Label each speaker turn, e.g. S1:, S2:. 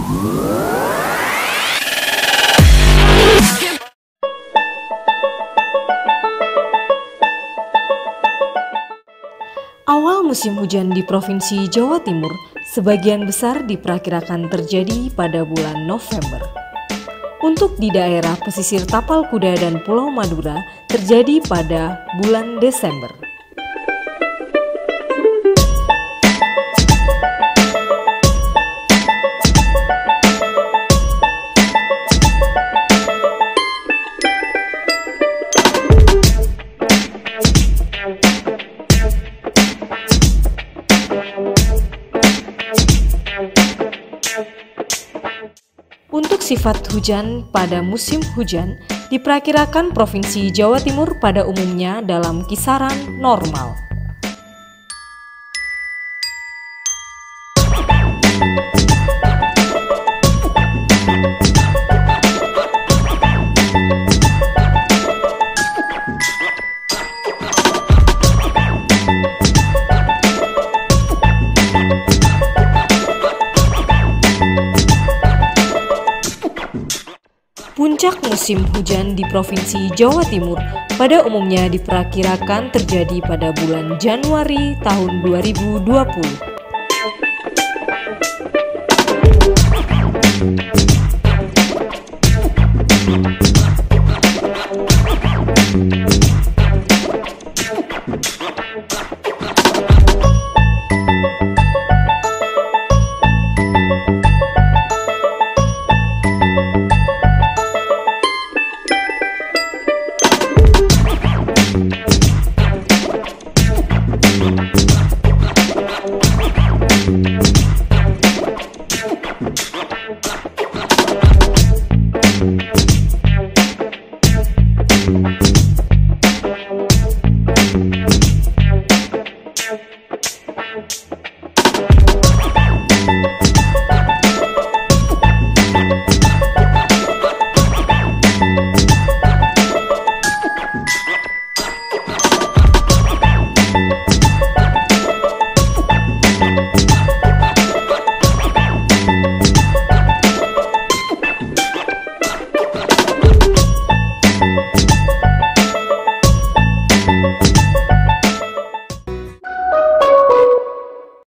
S1: Awal musim hujan di Provinsi Jawa Timur sebagian besar diperkirakan terjadi pada bulan November. Untuk di daerah pesisir Tapal Kuda dan Pulau Madura terjadi pada bulan Desember. Untuk sifat hujan pada musim hujan, diperkirakan Provinsi Jawa Timur pada umumnya dalam kisaran normal. Puncak musim hujan di Provinsi Jawa Timur pada umumnya diperkirakan terjadi pada bulan Januari tahun 2020.